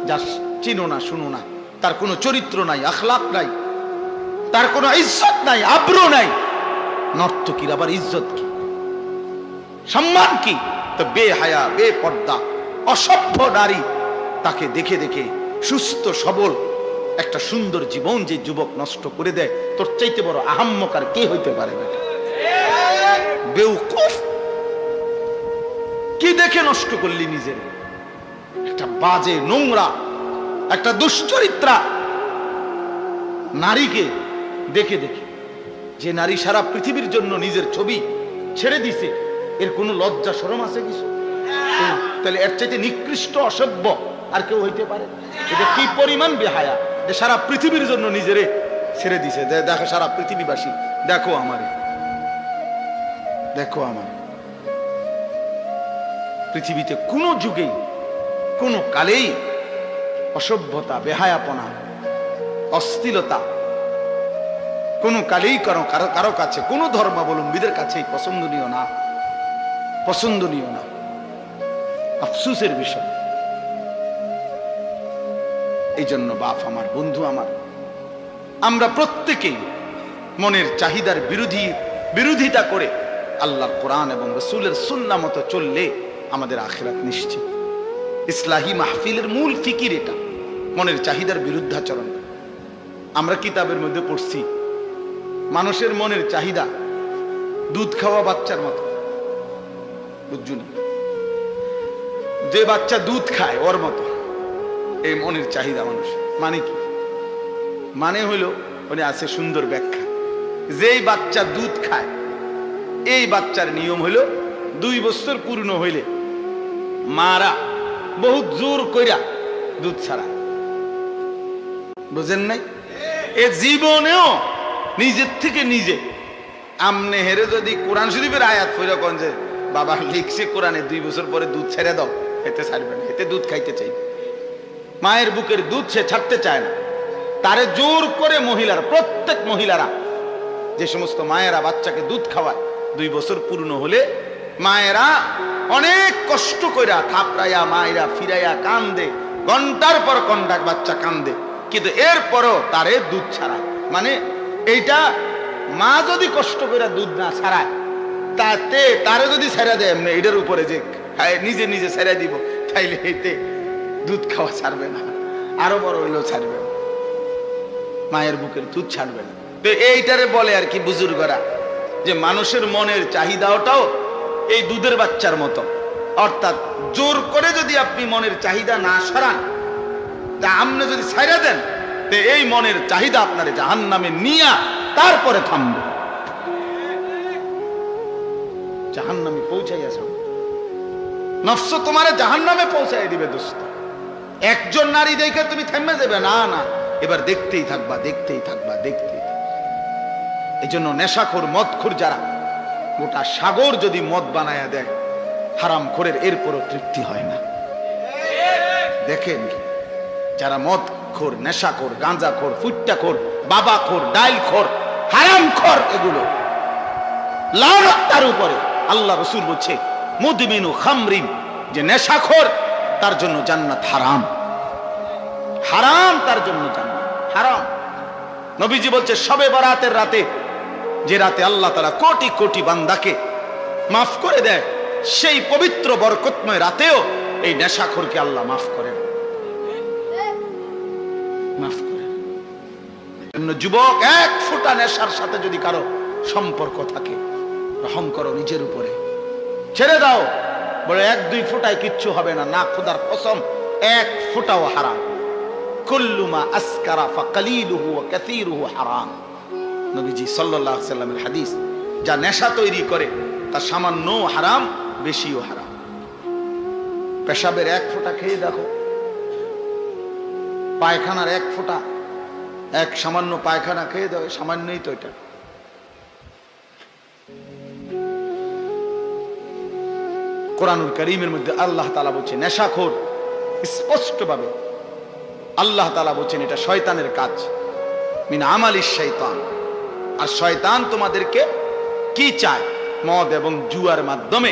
যা চিনো না, শুনো না, তার কোনো চরিত্র নাই, আখলাক নাই, তার কোনো ইজ্জত নাই, আব্রু নাই। নর্তকীর আবার ইজ্জত কি, সম্মান কি? তো বেহায়া, বেপর্দা, অসভ্য নারী, তাকে দেখে দেখে সুস্থ সবল একটা সুন্দর জীবন যে যুবক নষ্ট করে দেয়, তোর চাইতে বড় আহাম্মক আর কে হইতে পারে? বেউকুফ, কি দেখে নষ্ট করলি নিজের? একটা বাজে, নোংরা, একটা দুশ্চরিত্রা নারীকে দেখে দেখে, যে নারী সারা পৃথিবীর জন্য নিজের ছবি ছেড়ে দিছে, এর কোনো লজ্জা শরম আছে কিছু? তাহলে এর চাইতে নিকৃষ্ট, অসভ্য আর কেউ হইতে পারে? এটা কি পরিমাণ বেহায়া যে সারা পৃথিবীর জন্য নিজেরে ছেড়ে দিছে। দেখো সারা পৃথিবীবাসী, দেখো আমারে, দেখো আমার। পৃথিবীতে কোনো যুগেই, কোনো কালেই অসভ্যতা, বেহায়াপনা, অশ্লীলতা কোনো কালেই কারো কাছে, কোনো ধর্মাবলম্বীদের কাছেই পছন্দনীয় না, পছন্দনীয় না। আফসোসের বিষয়। এই জন্য বাপ আমার, বন্ধু আমার, আমরা প্রত্যেকেই মনের চাহিদার বিরোধিতা করে আল্লাহর কোরআন এবং রাসূলের সুন্নাহ মতো চললে আমাদের আখিরাত নিশ্চিত। ইসলাহি মাহফিলের মূল ফিকির এটা, মনের চাহিদার বিরুদ্ধাচরণ। আমরা কিতাবের মধ্যে পড়ছি, মানুষের মনের চাহিদা দুধ খাওয়া বাচ্চার মতো। বুঝুন, যে বাচ্চা দুধ খায় ওর মতো এই মনের চাহিদা মানুষ। মানে কি? মানে হইলো, মানে আছে সুন্দর ব্যাখ্যা। যেই বাচ্চা দুধ খায়, এই বাচ্চার নিয়ম হইল 2 বছর পূর্ণ হইলে মারা বহুত জোর কইরা দুধ ছাড়া। বুঝেন নাই? এ জীবনেও নিজের থেকে নিজে আমনে হেরে যদি কোরআন শরীফের আয়াত পড়ে কোন যে বাবা লিখছে কোরআনে 2 বছর পরে দুধ ছেড়ে দাও, এতে ছাড়বে না, এতে দুধ খাইতে চাই। মায়ের বুকের দুধ সে ছাড়তে চায় না, তারে জোর করে মহিলারা, প্রত্যেক মহিলারা, যে সমস্ত মায়েরা বাচ্চাকে দুধ খাওয়ায় 2 বছর পূর্ণ হলে মায়েরা অনেক কষ্ট কইরা থাপড়াইয়া, মায়েরা ফিরাইয়া কান্দে, ঘন্টার পর ঘন্টা বাচ্চা কান্দে, কিন্তু এরপরও তারে দুধ ছাড়ায়। মানে এইটা মা যদি কষ্ট করে দুধ না ছাড়ায়, তাতে তারে যদি ছেড়ে দেয় এমনি এটার উপরে যে নিজে নিজে ছেড়ে দিব, তাইলে এতে দুধ খাওয়া ছাড়বে না, আরো বড় হইলেও ছাড়বে না, মায়ের বুকের দুধ ছাড়বে না। তো এইটারে বলে আর কি বুজুর্গরা, যে মানুষের মনের চাহিদাটাও এই দুধের বাচ্চার মতো। অর্থাৎ জোর করে যদি আপনি মনের চাহিদা না সরান, তা আপনি যদি ছাইরা দেন, তো এই মনের চাহিদা আপনার জাহান্নামে নিয়া তারপরে থামবে, জাহান্নামে পৌঁছাইয়া যাবে। নফস তোমারে জাহান্নামে পৌঁছাই দিবে দোস্ত। একজন নারী দেখে তুমি থেমে যাবে না, না, এবার দেখতেই থাকবা, দেখতেই থাকবা, দেখতেই থাকবা। এই জন্য নেশাখোর, মদখোর যারা, গোটা সাগর যদি মদ বানায়া দেয় হারামখোরের, এরপরও তৃপ্তি হয় না। দেখেন যারা মদখোর, নেশাখোর, গাঁজাখোর, ফুট্টাখোর, বাবাখোর, ডাইলখোর, হারামখোর, এগুলো লানত তার উপরে। আল্লাহ রাসূল বলছে মুদমিনু খামরিন, যে নেশাখোর তার জন্য জান্নাত হারাম, হারাম, তার জন্য জান্নাত হারাম। নবীজি বলছে শবে বরাতের রাতে, যে রাতে আল্লাহ তাআলা কোটি কোটি বান্দাকে মাফ করে দেয়, সেই পবিত্র বরকতময় রাতেও এই নেশাখোরকে আল্লাহ মাফ করেন, মাফ করেন। জন্য যুবক, 1 ফোঁটা নেশার সাথে যদি কারো সম্পর্ক থাকে, রহম করো নিজের উপরে, ছেড়ে দাও। বলে 1-2 ফোঁটায় কিচ্ছু হবে না, না, খোদার কসম 1 ফোঁটাও হারাম। কুল্লু মা আসকারা ফাকালিলুহু ওয়া কাসীরুহু হারাম। নবীজি সাল্লাল্লাহু আলাইহি সাল্লামের হাদিস, যা নেশা তৈরি করে তা সামান্য হারাম, বেশিও হারাম। পেশাবের 1 ফোঁটা খেয়ে দেখো, পায়খানার 1 ফোঁটা, এক সামান্য পায়খানা খেয়ে দাও, সামান্যই তো এটা। কোরআনুল কারীমের মধ্যে আল্লাহ তাআলা বলছেন নেশাখোর, স্পষ্টভাবে আল্লাহ তাআলা বলছেন এটা শয়তানের কাজ, মিন আমালিশ শাইতান। আর শয়তান তোমাদেরকে কি চায়? মদ এবং জুয়ার মাধ্যমে